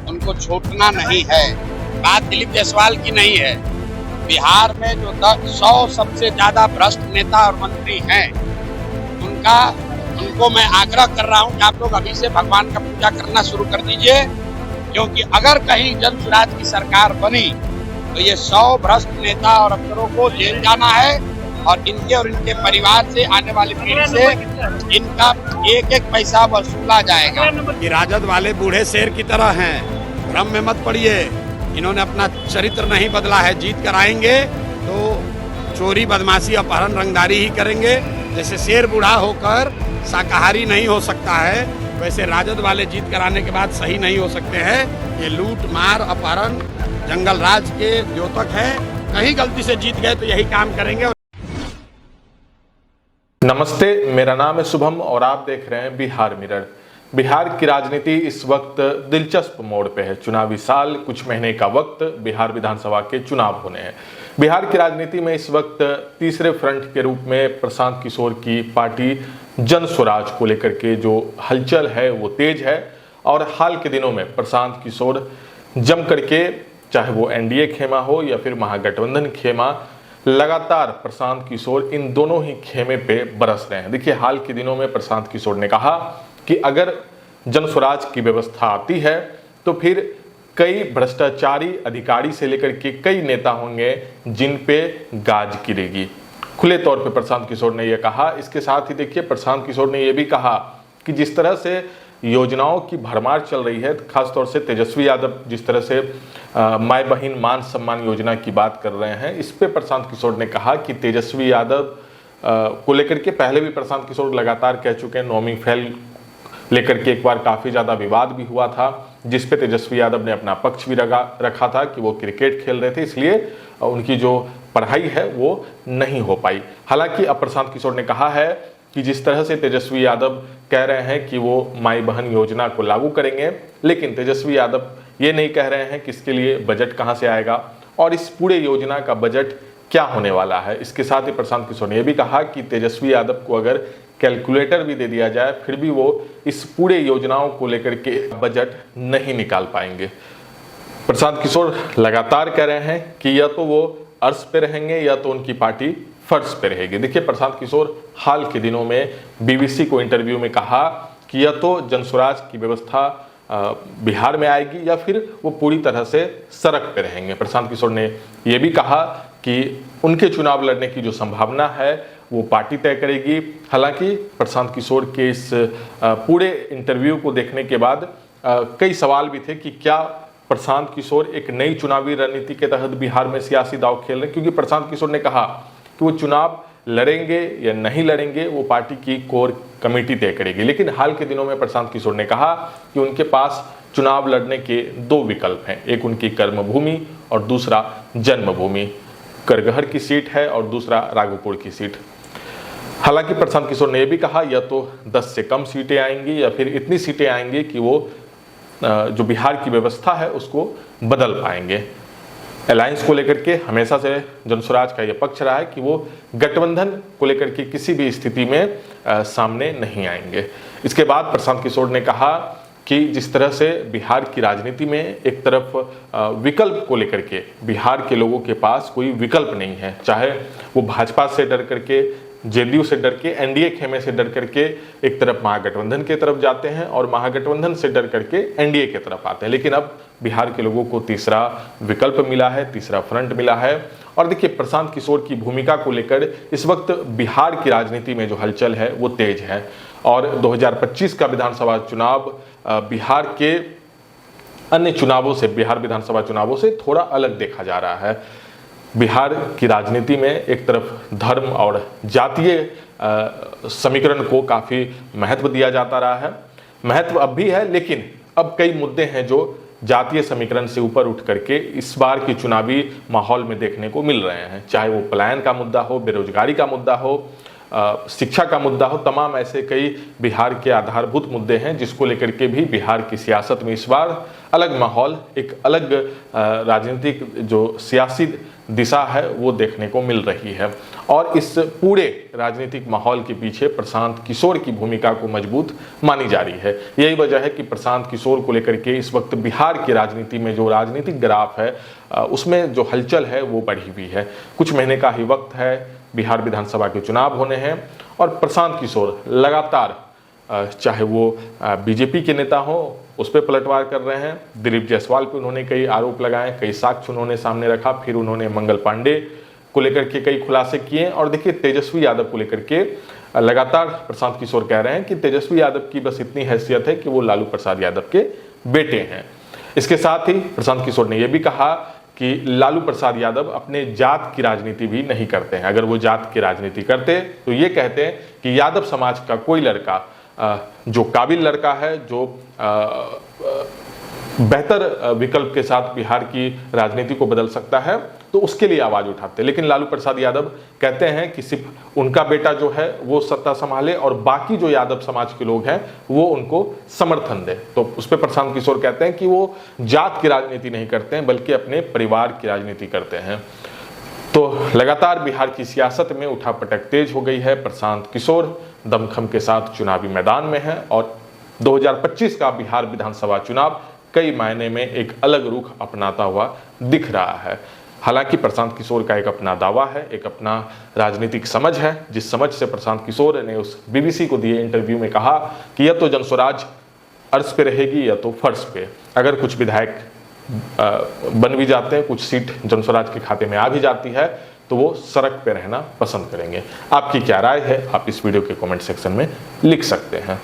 उनको छूटना नहीं है। बात दिलीप जायसवाल की नहीं है। बिहार में जो 100 सबसे ज्यादा भ्रष्ट नेता और मंत्री हैं, उनको मैं आग्रह कर रहा हूं कि आप लोग अभी से भगवान का पूजा करना शुरू कर दीजिए, क्योंकि अगर कहीं जन स्वराज की सरकार बनी तो ये 100 भ्रष्ट नेता और अफसरों को जेल जाना है और इनके परिवार से, आने वाली पीढ़ी से इनका एक एक पैसा वसूला जाएगा। कि राजद वाले बूढ़े शेर की तरह हैं, भ्रम में मत पड़िए। इन्होंने अपना चरित्र नहीं बदला है। जीत कर आएंगे तो चोरी, बदमाशी, अपहरण, रंगदारी ही करेंगे। जैसे शेर बूढ़ा होकर शाकाहारी नहीं हो सकता है, वैसे राजद वाले जीत कर आने के बाद सही नहीं हो सकते हैं। ये लूट मार, अपहरण, जंगल राज के द्योतक है। कहीं गलती से जीत गए तो यही काम करेंगे। नमस्ते, मेरा नाम है शुभम और आप देख रहे हैं बिहार मिरर। बिहार की राजनीति इस वक्त दिलचस्प मोड़ पे है। चुनावी साल, कुछ महीने का वक्त, बिहार विधानसभा के चुनाव होने हैं। बिहार की राजनीति में इस वक्त तीसरे फ्रंट के रूप में प्रशांत किशोर की पार्टी जन स्वराज को लेकर के जो हलचल है वो तेज है। और हाल के दिनों में प्रशांत किशोर जम करके, चाहे वो एनडीए खेमा हो या फिर महागठबंधन खेमा, लगातार प्रशांत किशोर इन दोनों ही खेमे पे बरस रहे हैं। देखिए, हाल के दिनों में प्रशांत किशोर ने कहा कि अगर जन स्वराज की व्यवस्था आती है तो फिर कई भ्रष्टाचारी अधिकारी से लेकर के कई नेता होंगे जिन पे गाज गिरेगी। खुले तौर पे प्रशांत किशोर ने यह कहा। इसके साथ ही देखिए, प्रशांत किशोर ने यह भी कहा कि जिस तरह से योजनाओं की भरमार चल रही है, खासतौर से तेजस्वी यादव जिस तरह से माय बहिन मान सम्मान योजना की बात कर रहे हैं, इस पे प्रशांत किशोर ने कहा कि तेजस्वी यादव को लेकर के पहले भी प्रशांत किशोर लगातार कह चुके हैं। नौमी फेल लेकर के एक बार काफ़ी ज़्यादा विवाद भी हुआ था, जिस पे तेजस्वी यादव ने अपना पक्ष भी रखा था कि वो क्रिकेट खेल रहे थे, इसलिए उनकी जो पढ़ाई है वो नहीं हो पाई। हालांकि अब प्रशांत किशोर ने कहा है कि जिस तरह से तेजस्वी यादव कह रहे हैं कि वो माई बहन योजना को लागू करेंगे, लेकिन तेजस्वी यादव ये नहीं कह रहे हैं कि इसके लिए बजट कहाँ से आएगा और इस पूरे योजना का बजट क्या होने वाला है। इसके साथ ही प्रशांत किशोर ने यह भी कहा कि तेजस्वी यादव को अगर कैलकुलेटर भी दे दिया जाए फिर भी वो इस पूरे योजनाओं को लेकर के बजट नहीं निकाल पाएंगे। प्रशांत किशोर लगातार कह रहे हैं कि या तो वो अर्श पे रहेंगे या तो उनकी पार्टी फर्श पे रहेगी। देखिए, प्रशांत किशोर हाल के दिनों में बीबीसी को इंटरव्यू में कहा कि या तो जनस्वराज की व्यवस्था बिहार में आएगी या फिर वो पूरी तरह से सड़क पे रहेंगे। प्रशांत किशोर ने यह भी कहा कि उनके चुनाव लड़ने की जो संभावना है वो पार्टी तय करेगी। हालांकि प्रशांत किशोर के इस पूरे इंटरव्यू को देखने के बाद कई सवाल भी थे कि क्या प्रशांत किशोर एक नई चुनावी रणनीति के तहत बिहार में सियासी दांव खेल रहे हैं, क्योंकि प्रशांत किशोर ने कहा कि वो चुनाव लड़ेंगे या नहीं लड़ेंगे वो पार्टी की कोर कमेटी तय करेगी। लेकिन हाल के दिनों में प्रशांत किशोर ने कहा कि उनके पास चुनाव लड़ने के दो विकल्प हैं, एक उनकी कर्मभूमि और दूसरा जन्मभूमि। करगहर की सीट है और दूसरा राघोपुर की सीट। हालांकि प्रशांत किशोर ने यह भी कहा या तो 10 से कम सीटें आएंगी या फिर इतनी सीटें आएंगी कि वो जो बिहार की व्यवस्था है उसको बदल पाएंगे। अलायंस को लेकर के हमेशा से जनस्वराज का यह पक्ष रहा है कि वो गठबंधन को लेकर के किसी भी स्थिति में सामने नहीं आएंगे। इसके बाद प्रशांत किशोर ने कहा कि जिस तरह से बिहार की राजनीति में एक तरफ विकल्प को लेकर के बिहार के लोगों के पास कोई विकल्प नहीं है, चाहे वो भाजपा से डर करके, जेडीयू से डर के, एनडीए खेमे से डर करके एक तरफ महागठबंधन की तरफ जाते हैं और महागठबंधन से डर करके एनडीए की तरफ आते हैं। लेकिन अब बिहार के लोगों को तीसरा विकल्प मिला है, तीसरा फ्रंट मिला है। और देखिए, प्रशांत किशोर की भूमिका को लेकर इस वक्त बिहार की राजनीति में जो हलचल है वो तेज है। और 2025 का विधानसभा चुनाव बिहार के अन्य चुनावों से, बिहार विधानसभा चुनावों से थोड़ा अलग देखा जा रहा है। बिहार की राजनीति में एक तरफ धर्म और जातीय समीकरण को काफ़ी महत्व दिया जाता रहा है। महत्व अब भी है, लेकिन अब कई मुद्दे हैं जो जातीय समीकरण से ऊपर उठ करके इस बार की चुनावी माहौल में देखने को मिल रहे हैं। चाहे वो पलायन का मुद्दा हो, बेरोजगारी का मुद्दा हो, शिक्षा का मुद्दा हो, तमाम ऐसे कई बिहार के आधारभूत मुद्दे हैं जिसको लेकर के भी बिहार की सियासत में इस बार अलग माहौल, एक अलग राजनीतिक जो सियासी दिशा है वो देखने को मिल रही है। और इस पूरे राजनीतिक माहौल के पीछे प्रशांत किशोर की भूमिका को मजबूत मानी जा रही है। यही वजह है कि प्रशांत किशोर को लेकर के इस वक्त बिहार की राजनीति में जो राजनीतिक ग्राफ है उसमें जो हलचल है वो बढ़ी हुई है। कुछ महीने का ही वक्त है, बिहार विधानसभा के चुनाव होने हैं और प्रशांत किशोर लगातार चाहे वो बीजेपी के नेता हो उस पर पलटवार कर रहे हैं। दिलीप जायसवाल पे उन्होंने कई आरोप लगाए, कई साक्ष्य उन्होंने सामने रखा, फिर उन्होंने मंगल पांडे को लेकर के कई खुलासे किए। और देखिए तेजस्वी यादव को लेकर के लगातार प्रशांत किशोर कह रहे हैं कि तेजस्वी यादव की बस इतनी हैसियत है कि वो लालू प्रसाद यादव के बेटे हैं। इसके साथ ही प्रशांत किशोर ने यह भी कहा कि लालू प्रसाद यादव अपने जात की राजनीति भी नहीं करते हैं। अगर वो जात की राजनीति करते तो ये कहते हैं कि यादव समाज का कोई लड़का जो काबिल लड़का है, जो बेहतर विकल्प के साथ बिहार की राजनीति को बदल सकता है, तो उसके लिए आवाज उठाते हैं। लेकिन लालू प्रसाद यादव कहते हैं कि सिर्फ उनका बेटा जो है वो सत्ता संभाले और बाकी जो यादव समाज के लोग हैं वो उनको समर्थन दे। तो उस पर प्रशांत किशोर कहते हैं कि वो जात की राजनीति नहीं करते हैं बल्कि अपने परिवार की राजनीति करते हैं। तो लगातार बिहार की सियासत में उठापटक तेज हो गई है। प्रशांत किशोर दमखम के साथ चुनावी मैदान में है और 2025 का बिहार विधानसभा चुनाव कई मायने में एक अलग रुख अपनाता हुआ दिख रहा है। हालांकि प्रशांत किशोर का एक अपना दावा है, एक अपना राजनीतिक समझ है, जिस समझ से प्रशांत किशोर ने उस बीबीसी को दिए इंटरव्यू में कहा कि या तो जनस्वराज अर्श पे रहेगी या तो फर्श पे। अगर कुछ विधायक बन भी जाते हैं, कुछ सीट जनस्वराज के खाते में आ भी जाती है, तो वो सड़क पे रहना पसंद करेंगे। आपकी क्या राय है, आप इस वीडियो के कमेंट सेक्शन में लिख सकते हैं।